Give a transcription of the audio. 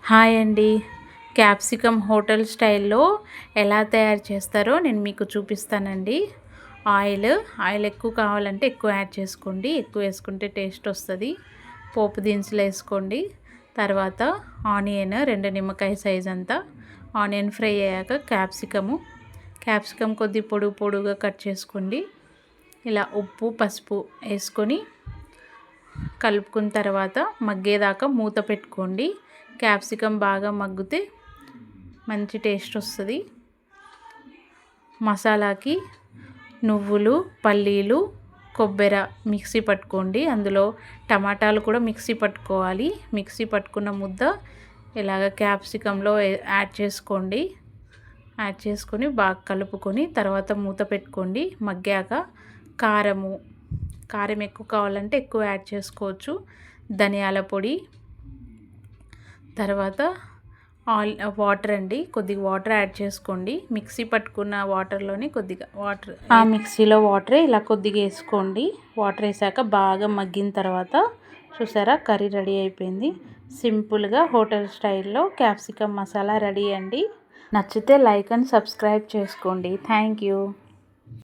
Hi అండి. Capsicum hotel స్టైల్లో ఎలా తయారు చేస్తారో నేను మీకు చూపిస్తానండి. ఆయిల్ ఎక్కువ కావాలంటే ఎక్కువ యాడ్ చేసుకోండి. ఎక్కువ వేసుకుంటే టేస్ట్ వస్తుంది. పోపు దినుసులు వేసుకోండి. తర్వాత ఆనియన్ 2 నిమ్మకాయ సైజ్ అంతా ఆనియన్ ఫ్రై అయ్యాక క్యాప్సికమ్ కొద్ది పొడుగుగా కట్ చేసుకోండి. ఇలా ఉప్పు పసుపు వేసుకొని కలుపుకున్న తర్వాత మగ్గేదాకా మూత పెట్టుకోండి. క్యాప్సికమ్ బాగా మగ్గితే మంచి టేస్ట్ వస్తుంది. మసాలాకి నువ్వులు, పల్లీలు, కొబ్బరి మిక్సీ పట్టుకోండి. అందులో టమాటాలు కూడా మిక్సీ పట్టుకోవాలి. మిక్సీ పట్టుకున్న ముద్ద ఇలాగ క్యాప్సికంలో యాడ్ చేసుకోండి. యాడ్ చేసుకొని బాగా కలుపుకొని తర్వాత మూత పెట్టుకోండి. మగ్గాక కారం ఎక్కువ కావాలంటే ఎక్కువ యాడ్ చేసుకోవచ్చు. ధనియాల పొడి, తర్వాత వాటర్ అండి. కొద్దిగా వాటర్ యాడ్ చేసుకోండి. మిక్సీ పట్టుకున్న వాటర్లోనే కొద్దిగా వాటర్, ఆ మిక్సీలో వాటరే ఇలా కొద్దిగా వేసుకోండి. వాటర్ వేసాక బాగా మగ్గిన తర్వాత చూసారా కర్రీ రెడీ అయిపోయింది. సింపుల్గా హోటల్ స్టైల్లో క్యాప్సికమ్ మసాలా రెడీ అండి. నచ్చితే లైక్ అండ్ సబ్స్క్రైబ్ చేసుకోండి. Thank you.